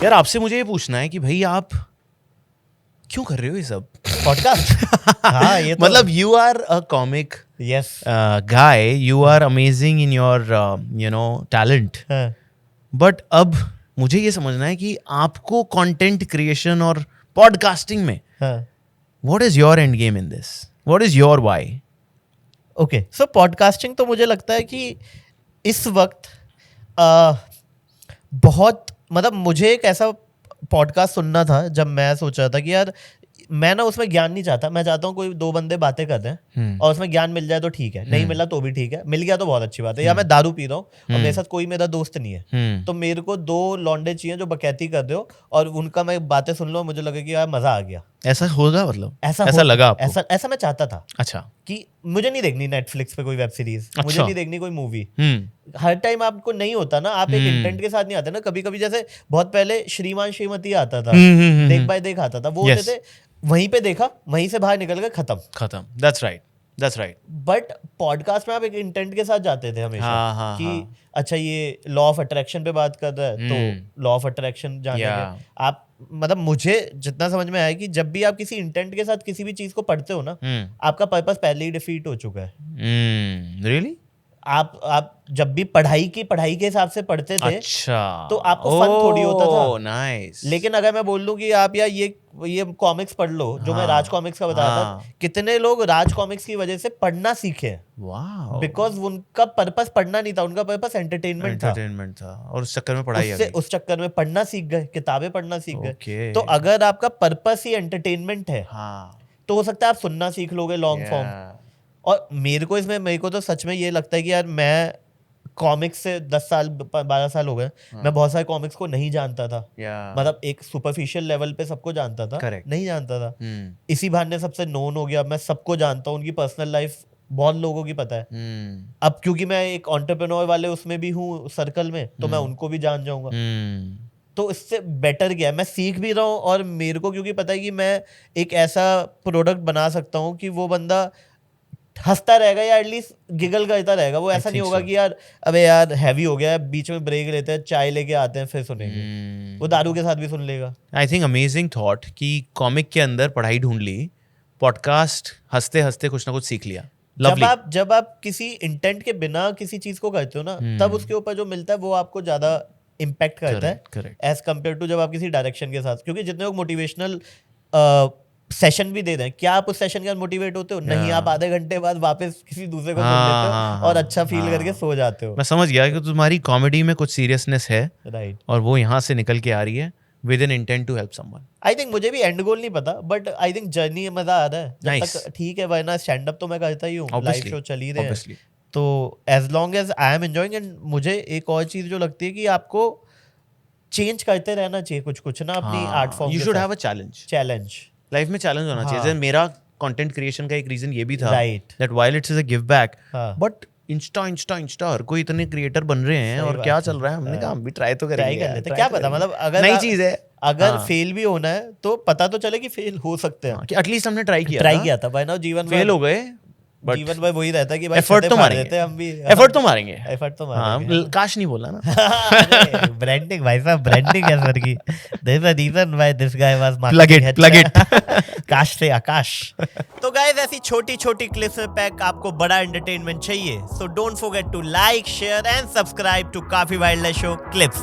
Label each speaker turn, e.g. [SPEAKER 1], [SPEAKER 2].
[SPEAKER 1] यार आपसे मुझे ये पूछना है कि भाई आप क्यों कर रहे हो ये सब
[SPEAKER 2] पॉडकास्ट हाँ ये तो
[SPEAKER 1] मतलब you are a comic
[SPEAKER 2] yes
[SPEAKER 1] guy, you are amazing in your talent, but अब मुझे ये समझना है कि आपको कंटेंट क्रिएशन और पॉडकास्टिंग में what is your end game in this, what is your why?
[SPEAKER 2] Okay so podcasting तो मुझे लगता है कि इस वक्त बहुत मतलब मुझे एक ऐसा पॉडकास्ट सुनना था जब मैं सोच रहा था कि यार मैं ना उसमें ज्ञान नहीं चाहता, मैं चाहता हूँ कोई दो बंदे बातें कर रहे हैं और उसमें ज्ञान मिल जाए तो ठीक है, नहीं मिला तो भी ठीक है, मिल गया तो बहुत अच्छी बात है। या मैं दारू पी रहा हूँ और मेरे साथ कोई मेरा दोस्त नहीं है, तो मेरे को दो लौंडे चाहिए जो बकैती कर दो और उनका मैं बातें सुन लो, मुझे लगे कि यार मजा आ गया।
[SPEAKER 1] ऐसा होगा, मतलब
[SPEAKER 2] ऐसा
[SPEAKER 1] लगा आपको?
[SPEAKER 2] ऐसा मैं चाहता था।
[SPEAKER 1] अच्छा
[SPEAKER 2] कि मुझे नहीं देखनी नेटफ्लिक्स पे कोई वेब सीरीज, मुझे नहीं देखनी कोई मूवी। हर टाइम आपको नहीं होता ना, आप एक इंटेंट के साथ नहीं आते ना। कभी कभी जैसे बहुत पहले श्रीमान श्रीमती आता था, देख बाय देख आता था, वो होते थे वहीं पे देखा, वहीं से बाहर निकल गए, खत्म।
[SPEAKER 1] That's right.
[SPEAKER 2] बट पॉडकास्ट में आप एक इंटेंट के साथ जाते थे हमेशा कि अच्छा ये लॉ ऑफ अट्रैक्शन पे बात कर रहा है तो लॉ ऑफ अट्रैक्शन जानेंगे आप। मतलब मुझे जितना समझ में आया कि जब भी आप किसी इंटेंट के साथ किसी भी चीज को पढ़ते हो ना, आपका पर्पस पहले ही डिफीट हो चुका है।
[SPEAKER 1] रियली?
[SPEAKER 2] आप जब भी पढ़ाई के हिसाब से पढ़ते थे,
[SPEAKER 1] अच्छा,
[SPEAKER 2] तो आपको फन थोड़ी होता था।
[SPEAKER 1] नाइस।
[SPEAKER 2] लेकिन अगर मैं बोल दूं कि आप यार ये कॉमिक्स पढ़ लो, जो मैं राज कॉमिक्स का बताया था, कितने लोग राज कॉमिक्स की वजह से पढ़ना सीखे, बिकॉज उनका पर्पस पढ़ना नहीं था, उनका पर्पस एंटरटेनमेंट था और उस चक्कर में उस चक्कर में पढ़ना सीख गए, किताबें पढ़ना सीख गए। तो अगर आपका पर्पस ही एंटरटेनमेंट है तो हो सकता है आप सुनना सीख लोगे लॉन्ग फॉर्म। और मेरे को तो सच में ये लगता है कि यार मैं कॉमिक्स से 10 साल 12 साल हो गए, मैं बहुत सारे कॉमिक्स को नहीं जानता था। मतलब एक सुपरफिशियल लेवल पे सबको जानता था, नहीं जानता था। इसी बहाने सबसे नोन हो गया, मैं सबको जानता हूँ, उनकी पर्सनल लाइफ बहुत लोगों की पता है। अब क्योंकि मैं एक एंटरप्रेन्योर वाले उसमें भी हूँ सर्कल में, तो मैं उनको भी जान जाऊंगा। तो इससे बेटर क्या है, मैं सीख भी रहा हूँ और मेरे को क्योंकि पता है कि मैं एक ऐसा प्रोडक्ट बना सकता हूँ कि वो बंदा हंसता रहेगा या एटलीस्ट गिगल करता रहेगा। वो ऐसा नहीं होगा कि यार अबे यार हैवी हो गया है, बीच में ब्रेक लेते हैं, चाय लेके आते हैं फिर सुनेंगे। वो दारू के साथ भी सुन लेगा।
[SPEAKER 1] आई थिंक अमेजिंग थॉट कि कॉमिक के अंदर पढ़ाई ढूंढ ली, पॉडकास्ट हंसते हंसते कुछ ना कुछ सीख लिया।
[SPEAKER 2] जब आप किसी इंटेंट के बिना किसी चीज को करते हो ना, तब उसके ऊपर जो मिलता है वो आपको ज्यादा इम्पैक्ट करता है एज कम्पेयर टू जब आप किसी डायरेक्शन के साथ। क्योंकि जितने लोग मोटिवेशनल सेशन भी दे रहे हैं, क्या आप उस सेशन के बाद मोटिवेट होते हो? नहीं, आप आधे घंटे बाद वापस किसी दूसरे को सुन लेते हो और अच्छा फील करके सो जाते हो।
[SPEAKER 1] मैं समझ गया कि तुम्हारी कॉमेडी में कुछ सीरियसनेस है,
[SPEAKER 2] राइट,
[SPEAKER 1] और वो यहाँ से निकल के आ रही है with an intent to help someone.
[SPEAKER 2] I think मुझे भी एंड गोल नहीं पता, बट आई थिंक जर्नी मजा आ रहा है जब तक ठीक है। वरना स्टैंड अप तो मैं करता ही हूँ, लाइव शो चल ही रहे हैं, तो as long as I am enjoying. And मुझे एक और चीज जो लगती है कि आपको चेंज करते रहना चाहिए कुछ ना अपनी art form.
[SPEAKER 1] You should have a challenge life में, चैलेंज होना चाहिए। मेरा कंटेंट क्रिएशन का एक रीजन ये भी था that while it's is a give back, but insta हर कोई इतने क्रिएटर बन रहे हैं और क्या चल रहा है, हमने कहा हम भी ट्राई तो करेंगे।
[SPEAKER 2] क्या पता, मतलब अगर
[SPEAKER 1] नई चीज है,
[SPEAKER 2] अगर फेल भी होना है तो पता तो चले कि फेल हो सकते हैं,
[SPEAKER 1] कि एटलीस्ट हमने ट्राई किया था।
[SPEAKER 2] भाई ना जीवन
[SPEAKER 1] फेल हो गए,
[SPEAKER 2] जीवन में वही रहता है कि भाई
[SPEAKER 1] एफर्ट तो मारेंगे,
[SPEAKER 2] हम भी
[SPEAKER 1] एफर्ट तो मारेंगे। काश नहीं बोला ना।
[SPEAKER 2] ब्रांडिंग भाई साहब, ब्रांडिंग है सर की। There is a reason why this guy was
[SPEAKER 1] marketing head. Plug it.
[SPEAKER 2] काश से आकाश। तो गाइस ऐसी छोटी क्लिप्स में पैक आपको बड़ा एंटरटेनमेंट चाहिए, so don't forget to like, share and subscribe to काफी वाइल्ड लाइफ शो क्लिप्स।